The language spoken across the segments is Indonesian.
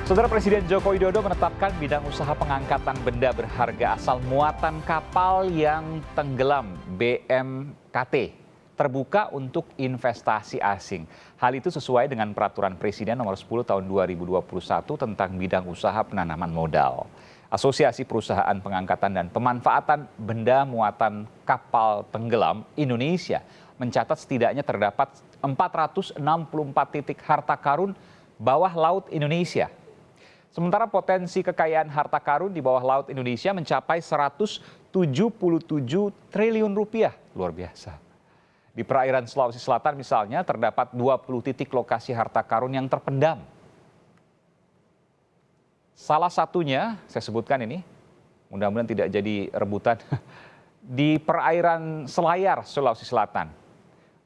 Saudara Presiden Joko Widodo menetapkan bidang usaha pengangkatan benda berharga asal muatan kapal yang tenggelam BMKT terbuka untuk investasi asing. Hal itu sesuai dengan Peraturan Presiden Nomor 10 Tahun 2021 tentang bidang usaha penanaman modal. Asosiasi Perusahaan Pengangkatan dan Pemanfaatan Benda Muatan Kapal Tenggelam Indonesia mencatat setidaknya terdapat 464 titik harta karun bawah laut Indonesia. Sementara potensi kekayaan harta karun di bawah laut Indonesia mencapai 177 triliun rupiah. Luar biasa. Di perairan Sulawesi Selatan misalnya terdapat 20 titik lokasi harta karun yang terpendam. Salah satunya, saya sebutkan ini, mudah-mudahan tidak jadi rebutan, di perairan Selayar, Sulawesi Selatan.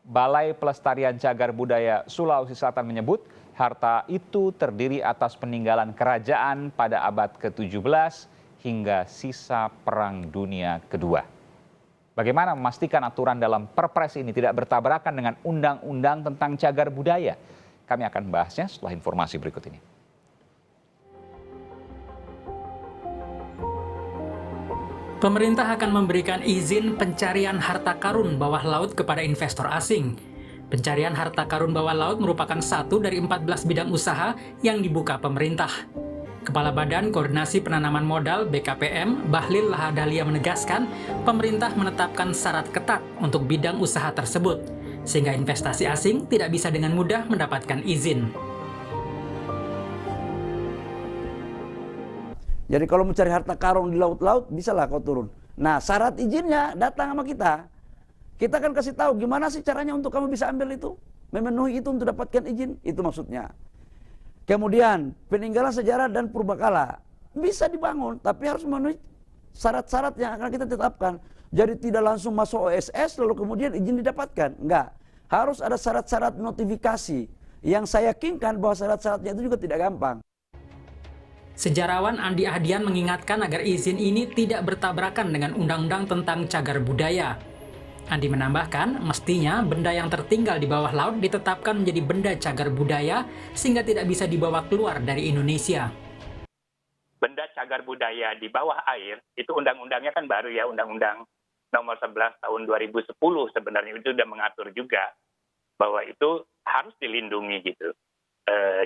Balai Pelestarian Cagar Budaya Sulawesi Selatan menyebut harta itu terdiri atas peninggalan kerajaan pada abad ke-17 hingga sisa Perang Dunia Kedua. Bagaimana memastikan aturan dalam Perpres ini tidak bertabrakan dengan undang-undang tentang cagar budaya? Kami akan membahasnya setelah informasi berikut ini. Pemerintah akan memberikan izin pencarian harta karun bawah laut kepada investor asing. Pencarian harta karun bawah laut merupakan satu dari 14 bidang usaha yang dibuka pemerintah. Kepala Badan Koordinasi Penanaman Modal BKPM, Bahlil Lahadalia menegaskan, pemerintah menetapkan syarat ketat untuk bidang usaha tersebut, sehingga investasi asing tidak bisa dengan mudah mendapatkan izin. Jadi kalau mencari harta karun di laut-laut, bisalah kau turun. Nah, syarat izinnya datang sama kita. Kita kan kasih tahu gimana sih caranya untuk kamu bisa ambil itu. Memenuhi itu untuk dapatkan izin, itu maksudnya. Kemudian, peninggalan sejarah dan purbakala. Bisa dibangun, tapi harus memenuhi syarat-syarat yang akan kita tetapkan. Jadi tidak langsung masuk OSS, lalu kemudian izin didapatkan. Enggak. Harus ada syarat-syarat notifikasi. Yang saya yakinkan bahwa syarat-syaratnya itu juga tidak gampang. Sejarawan Andi Ahdian mengingatkan agar izin ini tidak bertabrakan dengan undang-undang tentang cagar budaya. Andi menambahkan, mestinya benda yang tertinggal di bawah laut ditetapkan menjadi benda cagar budaya sehingga tidak bisa dibawa keluar dari Indonesia. Benda cagar budaya di bawah air, itu undang-undangnya kan baru ya, Undang-Undang Nomor 11 Tahun 2010 sebenarnya itu sudah mengatur juga bahwa itu harus dilindungi gitu.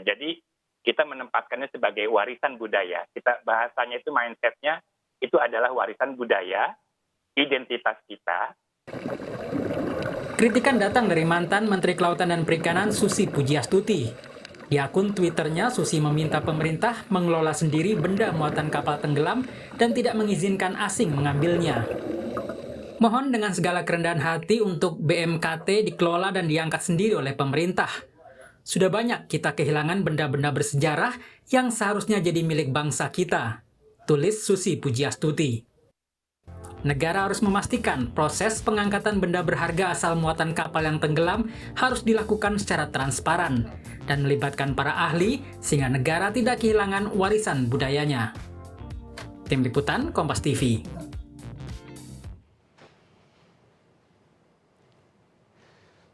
Jadi kita menempatkannya sebagai warisan budaya. Kita bahasanya itu mindsetnya itu adalah warisan budaya, identitas kita. Kritikan datang dari mantan Menteri Kelautan dan Perikanan Susi Pujiastuti. Di akun Twitternya, Susi meminta pemerintah mengelola sendiri benda muatan kapal tenggelam dan tidak mengizinkan asing mengambilnya. Mohon dengan segala kerendahan hati untuk BMKT dikelola dan diangkat sendiri oleh pemerintah. Sudah banyak kita kehilangan benda-benda bersejarah yang seharusnya jadi milik bangsa kita, tulis Susi Pujiastuti. Negara harus memastikan proses pengangkatan benda berharga asal muatan kapal yang tenggelam harus dilakukan secara transparan dan melibatkan para ahli sehingga negara tidak kehilangan warisan budayanya. Tim Liputan Kompas TV.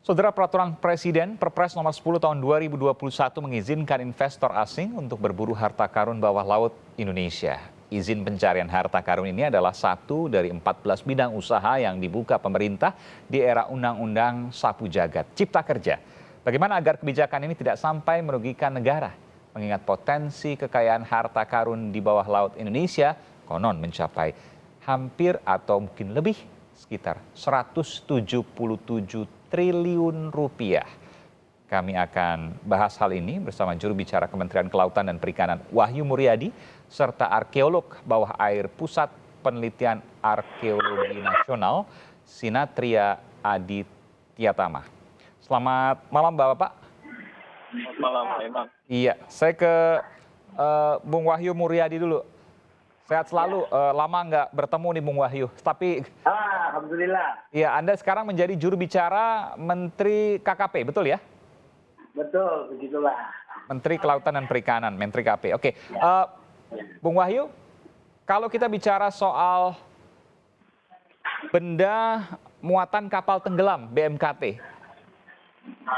Saudara, Peraturan Presiden Perpres Nomor 10 Tahun 2021 mengizinkan investor asing untuk berburu harta karun bawah laut Indonesia. Izin pencarian harta karun ini adalah satu dari 14 bidang usaha yang dibuka pemerintah di era Undang-Undang Sapu Jagat Cipta Kerja. Bagaimana agar kebijakan ini tidak sampai merugikan negara? Mengingat potensi kekayaan harta karun di bawah laut Indonesia konon mencapai hampir atau mungkin lebih sekitar 177 triliun rupiah. Kami akan bahas hal ini bersama juru bicara Kementerian Kelautan dan Perikanan Wahyu Muryadi serta arkeolog bawah air Pusat Penelitian Arkeologi Nasional Sinatria Adityatama. Selamat malam Bapak. Selamat malam, Pak Imam. Iya, saya ke Bung Wahyu Muryadi dulu. Sehat selalu, lama nggak bertemu nih Bung Wahyu. Tapi Alhamdulillah. ya, Anda sekarang menjadi juru bicara Menteri KKP, betul ya? Betul, begitulah. Menteri Kelautan dan Perikanan, Menteri KP. Oke, Bung Wahyu, kalau kita bicara soal benda muatan kapal tenggelam BMKT,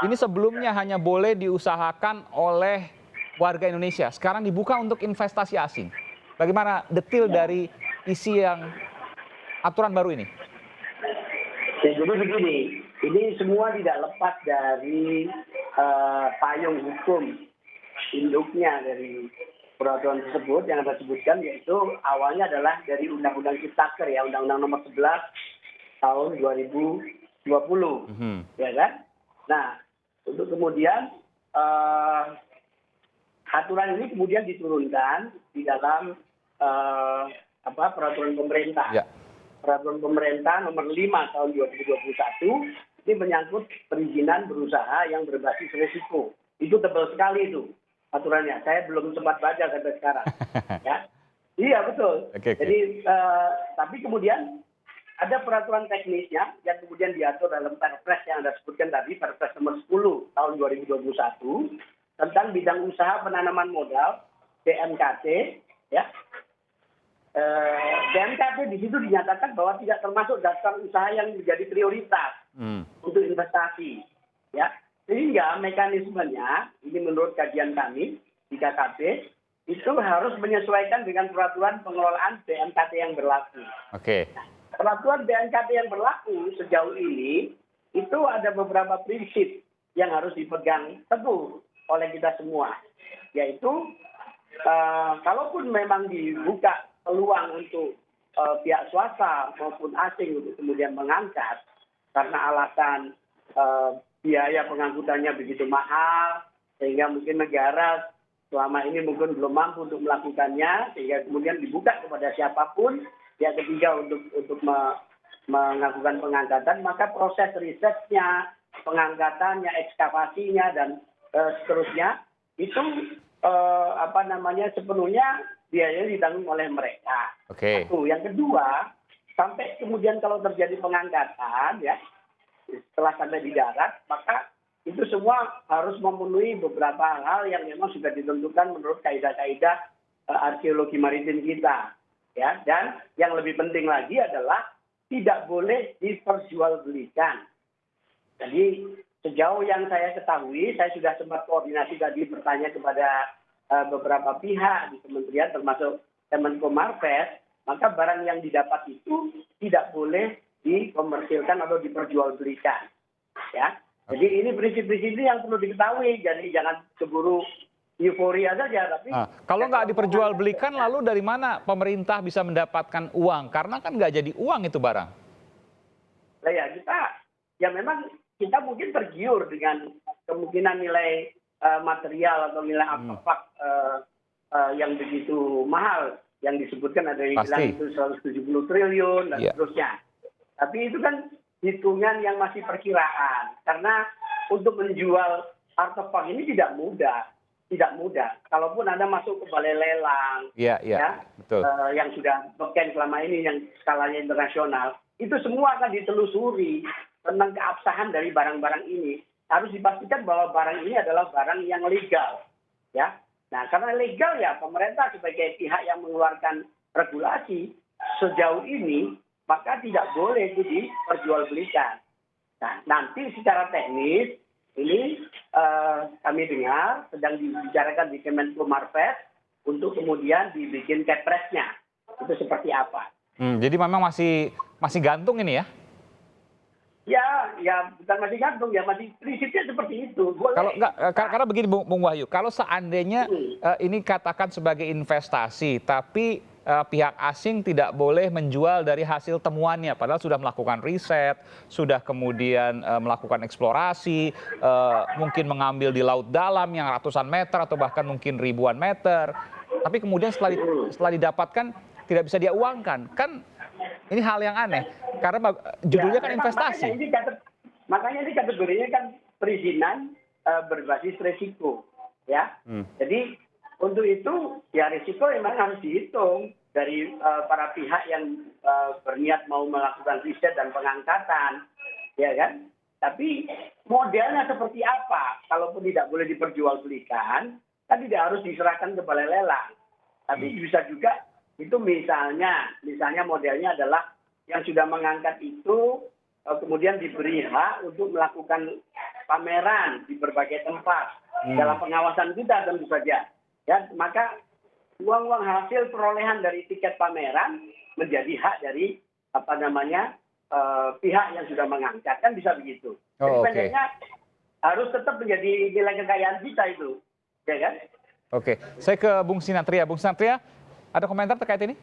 ini sebelumnya hanya boleh diusahakan oleh warga Indonesia sekarang dibuka untuk investasi asing. Bagaimana detail dari isi yang aturan baru ini? Ya, jadi begini, ini semua tidak lepas dari payung hukum induknya dari peraturan tersebut yang Anda sebutkan, yaitu awalnya adalah dari Undang-Undang Ciptaker ya, Undang-Undang Nomor 11 tahun 2020, ya kan? Nah, untuk kemudian aturan ini kemudian diturunkan di dalam peraturan pemerintah. Ya. Peraturan pemerintah nomor 5 tahun 2021 ini menyangkut perizinan berusaha yang berbasis risiko. Itu tebal sekali itu aturannya. Saya belum sempat baca sampai sekarang. Ya. Iya betul. Oke. Jadi tapi kemudian ada peraturan teknisnya yang kemudian diatur dalam Perpres yang Anda sebutkan tadi, Perpres nomor 10 tahun 2021 tentang bidang usaha penanaman modal BMKT, ya. BMKT di situ dinyatakan bahwa tidak termasuk daftar usaha yang menjadi prioritas untuk investasi, ya. Sehingga mekanismenya, ini menurut kajian kami di KKP, itu harus menyesuaikan dengan peraturan pengelolaan BMKT yang berlaku. Oke. Peraturan BMKT yang berlaku sejauh ini itu ada beberapa prinsip yang harus dipegang teguh oleh kita semua, yaitu kalaupun memang dibuka peluang untuk pihak swasta maupun asing untuk kemudian mengangkat karena alasan biaya pengangkutannya begitu mahal sehingga mungkin negara selama ini mungkin belum mampu untuk melakukannya, sehingga kemudian dibuka kepada siapapun pihak ketiga untuk melakukan pengangkatan, maka proses risetnya, pengangkatannya, ekskavasinya dan seterusnya itu sepenuhnya biayanya ditanggung oleh mereka. Oke. Satu. Yang kedua, sampai kemudian kalau terjadi pengangkatan ya setelah sampai di darat, maka itu semua harus memenuhi beberapa hal yang memang sudah ditentukan menurut kaidah-kaidah arkeologi maritim kita. Ya, dan yang lebih penting lagi adalah tidak boleh diperjualbelikan. Jadi sejauh yang saya ketahui, saya sudah sempat koordinasi tadi bertanya kepada beberapa pihak di kementerian termasuk Kemenko Marves, maka barang yang didapat itu tidak boleh dikomersilkan atau diperjualbelikan. Ya. Jadi ini prinsip-prinsip yang perlu diketahui, jadi jangan keburu euforia saja. Tapi kalau nggak diperjualbelikan, lalu dari mana pemerintah bisa mendapatkan uang? Karena kan nggak jadi uang itu barang. Nah ya memang kita mungkin tergiur dengan kemungkinan nilai material atau nilai artefak yang begitu mahal yang disebutkan ada yang bilang itu 170 triliun dan seterusnya. Tapi itu kan hitungan yang masih perkiraan, karena untuk menjual artefak ini tidak mudah. Kalaupun Anda masuk ke balai lelang, betul. Yang sudah beken selama ini yang skalanya internasional, itu semua akan ditelusuri tentang keabsahan dari barang-barang ini. Harus dipastikan bahwa barang ini adalah barang yang legal, ya. Nah, karena legal ya pemerintah sebagai pihak yang mengeluarkan regulasi sejauh ini maka tidak boleh itu diperjualbelikan. Nah, nanti secara teknis ini kami dengar sedang dibicarakan di Kemenko Marves untuk kemudian dibikin kepresnya. Itu seperti apa? Jadi memang masih gantung ini ya? Ya bukan masih gantung ya, masih prinsipnya seperti itu. Boleh. Kalau enggak, karena begini Bung Wahyu, kalau seandainya ini katakan sebagai investasi, tapi pihak asing tidak boleh menjual dari hasil temuannya, padahal sudah melakukan riset, sudah kemudian melakukan eksplorasi, mungkin mengambil di laut dalam yang ratusan meter atau bahkan mungkin ribuan meter, tapi kemudian setelah didapatkan tidak bisa dia uangkan, kan ini hal yang aneh, karena judulnya kan investasi. Makanya ini kategorinya kan perizinan berbasis risiko, ya. Jadi untuk itu ya risiko memang harus dihitung dari para pihak yang berniat mau melakukan riset dan pengangkatan, ya kan. Tapi modelnya seperti apa? Kalaupun tidak boleh diperjualbelikan, kan tidak harus diserahkan ke balai lelang. Tapi bisa juga itu misalnya modelnya adalah yang sudah mengangkat itu kemudian diberi hak untuk melakukan pameran di berbagai tempat dalam pengawasan kita tentu saja. Ya, maka uang-uang hasil perolehan dari tiket pameran menjadi hak dari pihak yang sudah mengangkat, kan bisa begitu. Jadi pendeknya harus tetap menjadi nilai kekayaan kita itu, ya kan? Oke, saya ke Bung Sinatria. Bung Sinatria, ada komentar terkait ini?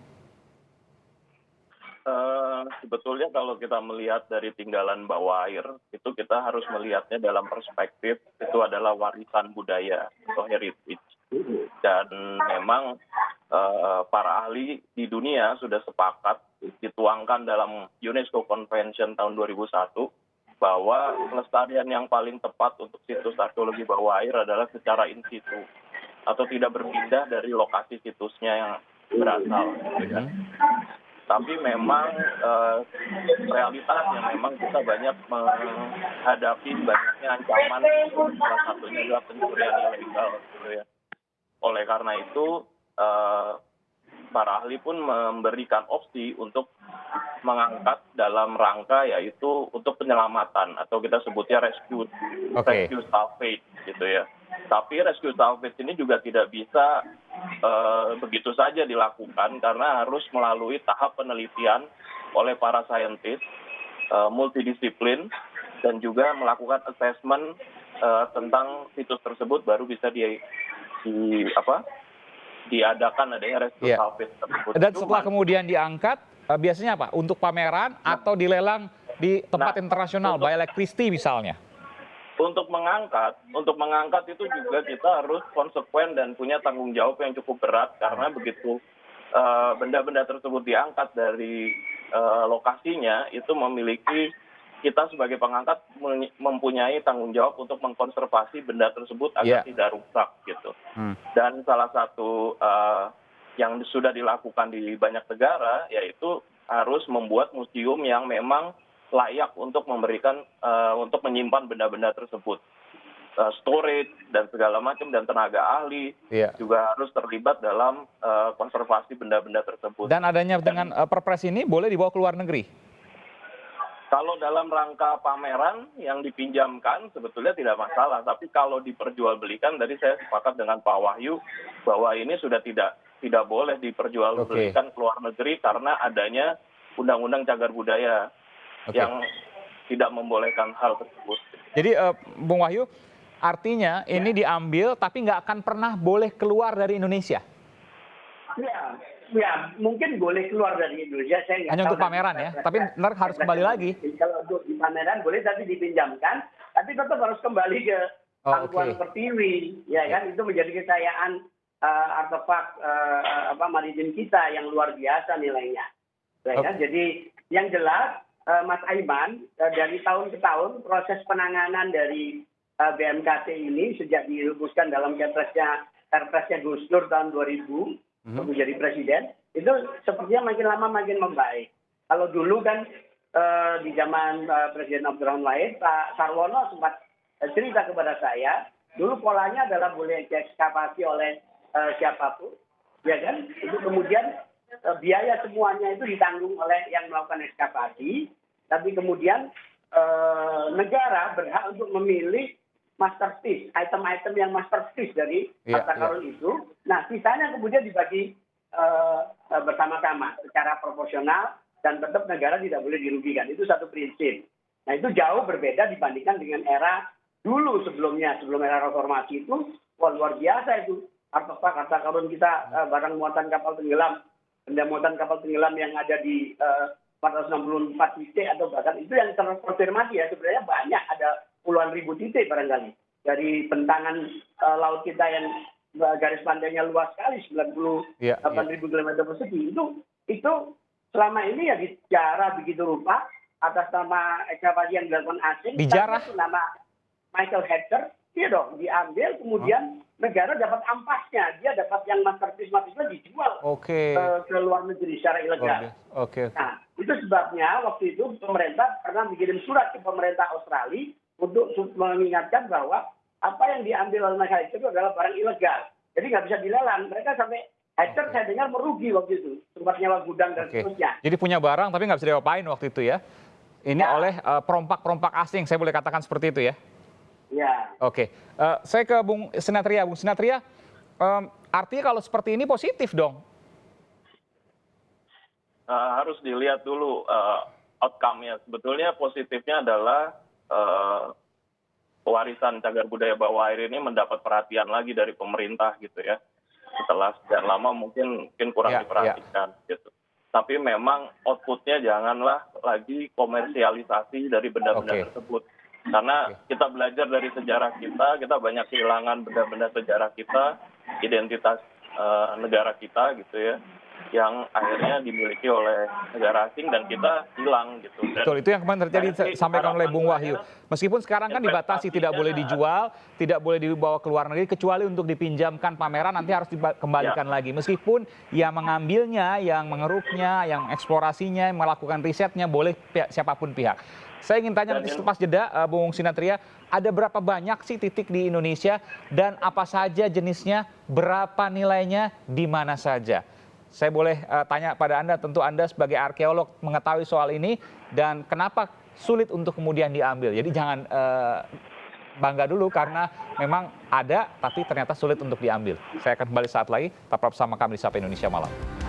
Sebetulnya kalau kita melihat dari tinggalan bawah air, itu kita harus melihatnya dalam perspektif itu adalah warisan budaya atau heritage. Dan memang para ahli di dunia sudah sepakat dituangkan dalam UNESCO Convention tahun 2001 bahwa pelestarian yang paling tepat untuk situs arkeologi bawah air adalah secara in situ atau tidak berpindah dari lokasi situsnya yang berasal. Tapi memang realitasnya memang kita banyak menghadapi banyaknya ancaman, salah satunya adalah pencurian ilegal. Oleh karena itu, para ahli pun memberikan opsi untuk mengangkat dalam rangka yaitu untuk penyelamatan atau kita sebutnya rescue salvage gitu ya. Tapi rescue salvage ini juga tidak bisa begitu saja dilakukan karena harus melalui tahap penelitian oleh para saintis multidisiplin dan juga melakukan assessment tentang situs tersebut baru bisa diadakan adanya rescue salvage tersebut. Dan setelah kemudian diangkat, biasanya apa? Untuk pameran atau dilelang di tempat internasional, Bialek Christie misalnya? Untuk mengangkat itu juga kita harus konsekuen dan punya tanggung jawab yang cukup berat karena begitu benda-benda tersebut diangkat dari lokasinya itu memiliki kita sebagai pengangkat mempunyai tanggung jawab untuk mengkonservasi benda tersebut agar tidak rusak gitu. Dan salah satu yang sudah dilakukan di banyak negara yaitu harus membuat museum yang memang layak untuk memberikan untuk menyimpan benda-benda tersebut. Storage dan segala macam dan tenaga ahli juga harus terlibat dalam konservasi benda-benda tersebut. Dan adanya dengan perpres ini boleh dibawa ke luar negeri? Kalau dalam rangka pameran yang dipinjamkan sebetulnya tidak masalah, tapi kalau diperjualbelikan tadi saya sepakat dengan Pak Wahyu bahwa ini sudah tidak boleh diperjualbelikan ke luar negeri karena adanya Undang-Undang Cagar Budaya yang tidak membolehkan hal tersebut. Jadi Bung Wahyu, artinya ini diambil tapi nggak akan pernah boleh keluar dari Indonesia? Ya, mungkin boleh keluar dari Indonesia. Saya nggak hanya tahu untuk pameran ya, tapi benar harus kembali lagi. Kalau untuk di pameran boleh tapi dipinjamkan, tapi tetap harus kembali ke Pangkuan Pertiwi, ya kan? Itu menjadi kekayaan artefak maritim kita yang luar biasa nilainya. Ya kan? Jadi yang jelas Mas Aiman, dari tahun ke tahun proses penanganan dari BMKT ini sejak dirumuskan dalam Perpresnya Gus Dur tahun 2000 menjadi presiden, itu sepertinya makin lama makin membaik. Kalau dulu kan di zaman Presiden Abdurrahman Wahid, Pak Sarwono sempat cerita kepada saya, dulu polanya adalah boleh diekskavasi oleh siapapun, ya kan? Itu kemudian biaya semuanya itu ditanggung oleh yang melakukan ekskavasi, tapi kemudian negara berhak untuk memilih masterpiece, item-item yang masterpiece dari harta karun itu. Nah, sisanya kemudian dibagi bersama-sama secara proporsional dan tetap negara tidak boleh dirugikan. Itu satu prinsip. Nah, itu jauh berbeda dibandingkan dengan era dulu sebelum era reformasi itu. Luar biasa itu. Artefak harta karun kita, barang muatan kapal tenggelam, benda muatan kapal tenggelam yang ada di 464 titik atau bahkan itu yang terkonfirmasi ya, sebenarnya banyak, ada puluhan ribu titik barangkali dari bentangan laut kita yang garis pantainya luas sekali 98.000 km persegi. Itu selama ini ya dijarah begitu rupa atas nama ekskavasi yang dilakukan asing. Dijarah nama Michael Hatcher, dia dong diambil kemudian negara dapat ampasnya, dia dapat yang masterpiece dijual ke luar negeri secara ilegal. Nah, itu sebabnya waktu itu pemerintah pernah mengirim surat ke pemerintah Australia untuk mengingatkan bahwa apa yang diambil oleh masyarakat itu adalah barang ilegal. Jadi nggak bisa dilelang. Mereka sampai Hatcher saya dengar merugi waktu itu. Sempat nyewa gudang dan seterusnya. Jadi punya barang tapi nggak bisa diapain waktu itu ya. Ini oleh perompak-perompak asing, saya boleh katakan seperti itu ya? Ya. Oke, saya ke Bung Sinatria. Bung Sinatria, artinya kalau seperti ini positif dong? Harus dilihat dulu outcome-nya. Sebetulnya positifnya adalah warisan cagar budaya bawah air ini mendapat perhatian lagi dari pemerintah gitu ya. Setelah sekian lama mungkin kurang diperhatikan gitu. Tapi memang output-nya janganlah lagi komersialisasi dari benda-benda tersebut. Karena kita belajar dari sejarah kita banyak kehilangan benda-benda sejarah kita, identitas negara kita gitu ya, yang akhirnya dimiliki oleh negara asing dan kita hilang gitu. Dan Betul, itu yang kemarin terjadi disampaikan oleh Bung Wahyu. Meskipun sekarang kan dibatasi, tidak boleh dijual, tidak boleh dibawa ke luar negeri, kecuali untuk dipinjamkan pameran nanti harus dikembalikan lagi. Meskipun yang mengambilnya, yang mengeruknya, yang eksplorasinya, yang melakukan risetnya, boleh siapapun pihak. Saya ingin tanya nanti setelah jeda, Bung Sinatria, ada berapa banyak sih titik di Indonesia dan apa saja jenisnya, berapa nilainya, di mana saja? Saya boleh tanya pada Anda, tentu Anda sebagai arkeolog mengetahui soal ini dan kenapa sulit untuk kemudian diambil. Jadi jangan bangga dulu karena memang ada tapi ternyata sulit untuk diambil. Saya akan kembali saat lagi, tetap bersama kami di Sapa Indonesia Malam.